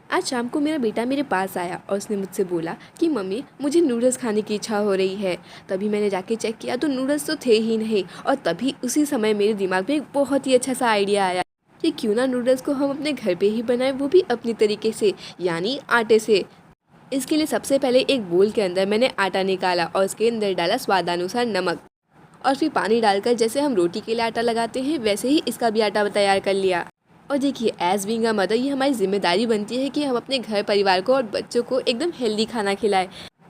आज शाम को मेरा बेटा मेरे पास आया और उसने मुझसे बोला कि मम्मी मुझे नूडल्स खाने की इच्छा हो रही है। तभी मैंने जाके चेक किया तो नूडल्स तो थे ही नहीं, और तभी उसी समय मेरे दिमाग में एक बहुत ही अच्छा सा आइडिया आया कि क्यों ना नूडल्स को हम अपने घर पे ही बनाएं, वो भी अपनी तरीके से, यानी आटे से। इसके लिए सबसे पहले एक बोल के अंदर मैंने आटा निकाला और उसके अंदर डाला स्वादानुसार नमक, और फिर पानी डालकर जैसे हम रोटी के लिए आटा लगाते हैं वैसे ही इसका भी आटा तैयार कर लिया। और देखिए, एज बीइंग अ मदर, ये हमारी जिम्मेदारी बनती है कि हम अपने घर परिवार को और बच्चों को एकदम हेल्दी खाना खिलाएं।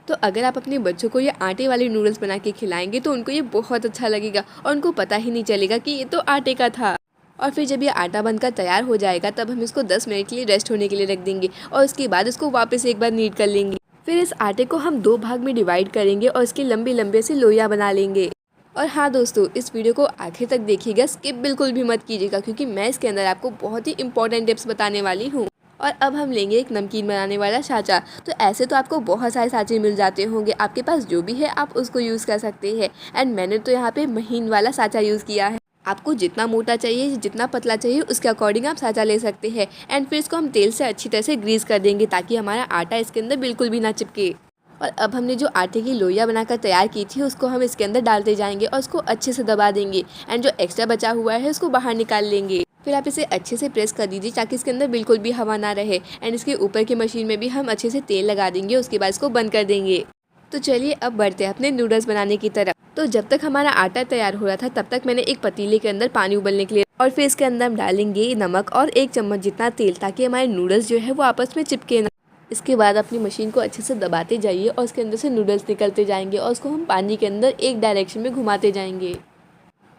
तो अगर आप अपने बच्चों को ये आटे वाले नूडल्स बना के खिलाएंगे तो उनको ये बहुत अच्छा लगेगा और उनको पता ही नहीं चलेगा कि ये तो आटे का था। और फिर जब ये आटा बनकर तैयार हो जाएगा तब हम इसको 10 मिनट के लिए रेस्ट होने के लिए रख देंगे, और उसके बाद इसको वापस एक बार नीट कर लेंगे। फिर इस आटे को हम 2 भाग में डिवाइड करेंगे और इसकी लंबी लंबी सी लोइयाँ बना लेंगे। और हाँ दोस्तों, इस वीडियो को आखिर तक देखिएगा, स्किप बिल्कुल भी मत कीजिएगा, क्योंकि मैं इसके अंदर आपको बहुत ही इंपॉर्टेंट टिप्स बताने वाली हूँ। और अब हम लेंगे एक नमकीन बनाने वाला साँचा। तो ऐसे तो आपको बहुत सारे साँचे मिल जाते होंगे, आपके पास जो भी है आप उसको यूज़ कर सकते हैं। एंड मैंने तो यहाँ पे महीन वाला साँचा यूज़ किया है। आपको जितना मोटा चाहिए, जितना पतला चाहिए, उसके अकॉर्डिंग आप साँचा ले सकते हैं। एंड फिर इसको हम तेल से अच्छी तरह से ग्रीस कर देंगे ताकि हमारा आटा इसके अंदर बिल्कुल भी ना चिपके। और अब हमने जो आटे की लोइयाँ बनाकर तैयार की थी उसको हम इसके अंदर डालते जाएंगे और उसको अच्छे से दबा देंगे। एंड जो एक्स्ट्रा बचा हुआ है उसको बाहर निकाल लेंगे। फिर आप इसे अच्छे से प्रेस कर दीजिए ताकि इसके अंदर बिल्कुल भी हवा ना रहे। एंड इसके ऊपर की मशीन में भी हम अच्छे से तेल लगा देंगे, उसके बाद इसको बंद कर देंगे। तो चलिए अब बढ़ते हैं अपने नूडल्स बनाने की तरफ। तो जब तक हमारा आटा तैयार हो रहा था तब तक मैंने एक पतीले के अंदर पानी उबलने के लिए, और फिर इसके अंदर हम डालेंगे नमक और 1 चम्मच जितना तेल, ताकि हमारे नूडल्स जो है वो आपस में चिपके ना। इसके बाद अपनी मशीन को अच्छे से दबाते जाइए और उसके अंदर से नूडल्स निकलते जाएंगे, और उसको हम पानी के अंदर एक डायरेक्शन में घुमाते जाएंगे।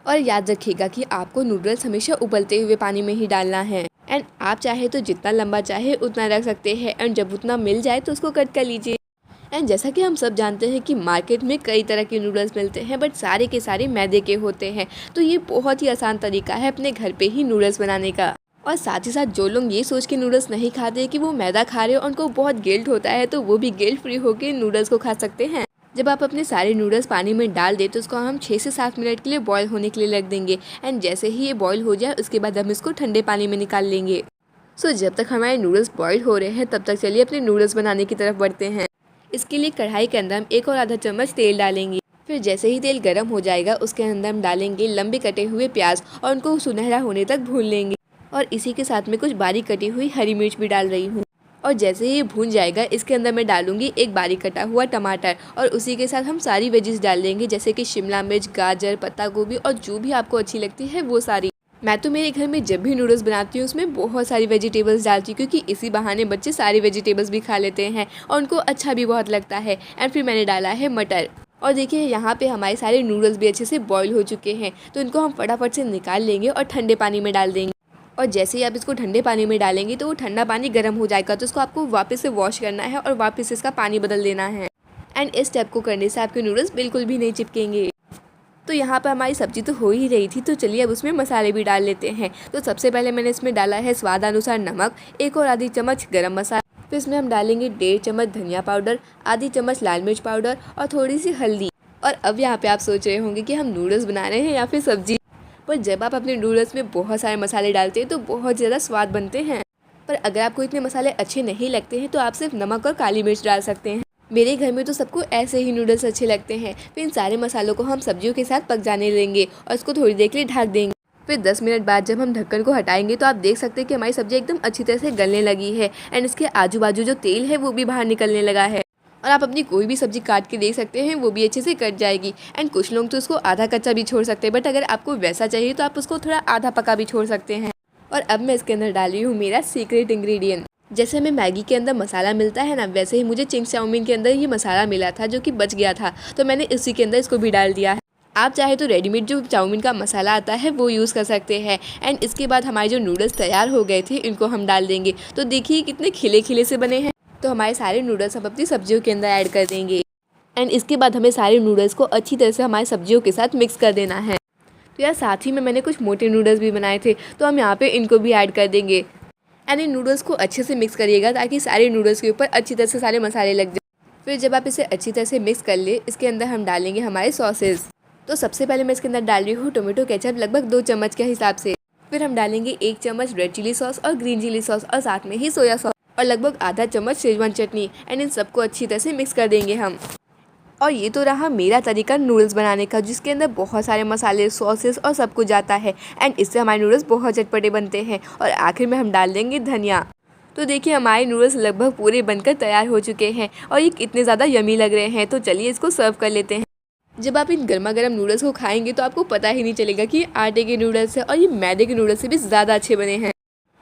और याद रखिएगा कि आपको नूडल्स हमेशा उबलते हुए पानी में ही डालना है। एंड आप चाहे तो जितना लंबा चाहे उतना रख सकते हैं, एंड जब उतना मिल जाए तो उसको कट कर लीजिए। एंड जैसा कि हम सब जानते हैं कि मार्केट में कई तरह के नूडल्स मिलते हैं, बट सारे के सारे मैदे के होते हैं। तो ये बहुत ही आसान तरीका है अपने घर पे ही नूडल्स बनाने का। और साथ ही साथ जो लोग ये सोच के नूडल्स नहीं खाते कि वो मैदा खा रहे हो, उनको बहुत गिल्ट होता है, तो वो भी गिल्ट फ्री होकर नूडल्स को खा सकते हैं। जब आप अपने सारे नूडल्स पानी में डाल दे तो उसको हम 6 से 7 मिनट के लिए बॉईल होने के लिए रख देंगे। एंड जैसे ही ये बॉईल हो जाए उसके बाद हम इसको ठंडे पानी में निकाल लेंगे। सो जब तक हमारे नूडल्स बॉईल हो रहे हैं तब तक चलिए अपने नूडल्स बनाने की तरफ बढ़ते हैं। इसके लिए कढ़ाई के अंदर हम 1 और आधा चम्मच तेल डालेंगे। फिर जैसे ही तेल गर्म हो जाएगा उसके अंदर हम डालेंगे लंबे कटे हुए प्याज और उनको सुनहरा होने तक भून लेंगे। और इसी के साथ में कुछ बारीक कटी हुई हरी मिर्च भी डाल रही हूँ। और जैसे ही ये भून जाएगा इसके अंदर मैं डालूंगी एक बारीक कटा हुआ टमाटर, और उसी के साथ हम सारी वेजिस डाल देंगे, जैसे कि शिमला मिर्च, गाजर, पत्ता गोभी और जो भी आपको अच्छी लगती है वो सारी। मैं तो मेरे घर में जब भी नूडल्स बनाती हूँ उसमें बहुत सारी वेजिटेबल्स डालती हूँ, क्योंकि इसी बहाने बच्चे सारी वेजिटेबल्स भी खा लेते हैं और उनको अच्छा भी बहुत लगता है। एंड फिर मैंने डाला है मटर। और देखिए यहाँ पे हमारे सारे नूडल्स भी अच्छे से बॉईल हो चुके हैं, तो इनको हम फटाफट से निकाल लेंगे और ठंडे पानी में डाल देंगे। और जैसे ही आप इसको ठंडे पानी में डालेंगे तो वो ठंडा पानी गर्म हो जाएगा, तो इसको आपको वापस से वॉश करना है और वापस इसका पानी बदल देना है। एंड इस स्टेप को करने से आपके नूडल्स बिल्कुल भी नहीं चिपकेंगे। तो यहाँ पर हमारी सब्जी तो हो ही रही थी, तो चलिए अब उसमें मसाले भी डाल लेते हैं। तो सबसे पहले मैंने इसमें डाला है स्वादानुसार नमक, 1 और आधी चम्मच गरम मसाला। फिर इसमें हम डालेंगे 1.5 चम्मच धनिया पाउडर, आधी चम्मच लाल मिर्च पाउडर और थोड़ी सी हल्दी। और अब यहाँ पे आप सोच रहे होंगे कि हम नूडल्स बना रहे हैं या फिर सब्जी, पर जब आप अपने नूडल्स में बहुत सारे मसाले डालते हैं तो बहुत ज़्यादा स्वाद बनते हैं। पर अगर आपको इतने मसाले अच्छे नहीं लगते हैं तो आप सिर्फ नमक और काली मिर्च डाल सकते हैं। मेरे घर में तो सबको ऐसे ही नूडल्स अच्छे लगते हैं। फिर इन सारे मसालों को हम सब्जियों के साथ पक जाने देंगे और इसको थोड़ी देर के लिए ढक देंगे। फिर 10 मिनट बाद जब हम ढक्कन को हटाएंगे तो आप देख सकते हैं कि हमारी सब्जी एकदम अच्छी तरह से गलने लगी है, एंड इसके आजू बाजू जो तेल है वो भी बाहर निकलने लगा है। और आप अपनी कोई भी सब्जी काट के देख सकते हैं, वो भी अच्छे से कट जाएगी। एंड कुछ लोग तो उसको आधा कच्चा भी छोड़ सकते हैं, बट अगर आपको वैसा चाहिए तो आप उसको थोड़ा आधा पका भी छोड़ सकते हैं। और अब मैं इसके अंदर डाल रही हूँ मेरा सीक्रेट इंग्रेडिएंट। जैसे हमें मैगी के अंदर मसाला मिलता है ना, वैसे ही मुझे चिंग्स चाउमीन के अंदर ये मसाला मिला था जो कि बच गया था, तो मैंने इसी के अंदर इसको भी डाल दिया है। आप चाहे तो रेडीमेड जो चाउमीन का मसाला आता है वो यूज़ कर सकते हैं। एंड इसके बाद हमारे जो नूडल्स तैयार हो गए थे इनको हम डाल देंगे। तो देखिए कितने खिले खिले से बने हैं। तो हमारे सारे नूडल्स हम अपनी सब्जियों के अंदर ऐड कर देंगे। एंड इसके बाद हमें सारे नूडल्स को अच्छी तरह से हमारी सब्जियों के साथ मिक्स कर देना है। तो यार साथ ही में मैंने कुछ मोटे नूडल्स भी बनाए थे, तो हम यहाँ पे इनको भी ऐड कर देंगे। एंड इन नूडल्स को अच्छे से मिक्स करिएगा ताकि सारे नूडल्स के ऊपर अच्छी तरह से सारे मसाले लग जाए। फिर जब आप इसे अच्छी तरह से मिक्स कर ले, इसके अंदर हम डालेंगे हमारे सॉसेस। तो सबसे पहले मैं इसके अंदर डाल रही हूँ टोमेटो केचप, लगभग 2 चम्मच के हिसाब से। फिर हम डालेंगे 1 चम्मच रेड चिली सॉस और ग्रीन चिली सॉस, और साथ में ही सोया सॉस। और लगभग आधा चम्मच शेजवान चटनी एंड इन सबको अच्छी तरह से मिक्स कर देंगे हम। और ये तो रहा मेरा तरीका नूडल्स बनाने का, जिसके अंदर बहुत सारे मसाले, सॉसेस और सब कुछ जाता है एंड इससे हमारे नूडल्स बहुत चटपटे बनते हैं। और आखिर में हम डाल देंगे धनिया। तो देखिए हमारे नूडल्स लगभग पूरे बनकर तैयार हो चुके हैं और ये कितने ज़्यादा यमी लग रहे हैं। तो चलिए इसको सर्व कर लेते हैं। जब आप इन गर्मा गर्म नूडल्स को खाएंगे तो आपको पता ही नहीं चलेगा कि ये आटे के नूडल्स है और ये मैदे के नूडल्स से भी ज़्यादा अच्छे बने हैं।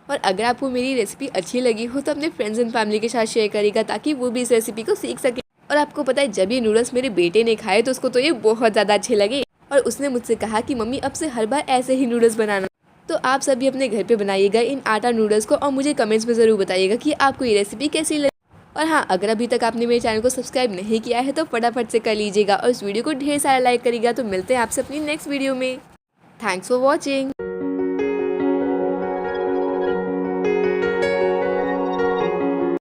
और अगर आपको मेरी रेसिपी अच्छी लगी हो तो अपने फ्रेंड्स एंड फैमिली के साथ शेयर करिएगा, ताकि वो भी इस रेसिपी को सीख सके। और आपको पता है, जब ये नूडल्स मेरे बेटे ने खाए तो उसको तो ये बहुत ज़्यादा अच्छे लगे और उसने मुझसे कहा कि मम्मी अब से हर बार ऐसे ही नूडल्स बनाना। तो आप सभी अपने घर पे बनाइएगा इन आटा नूडल्स को और मुझे कमेंट्स में ज़रूर बताइएगा कि आपको ये रेसिपी कैसी लगी। और हाँ, अगर अभी तक आपने मेरे चैनल को सब्सक्राइब नहीं किया है तो फटाफट से कर लीजिएगा और इस वीडियो को ढेर सारा लाइक करिएगा। तो मिलते हैं आपसे अपनी नेक्स्ट वीडियो में। Thanks for watching.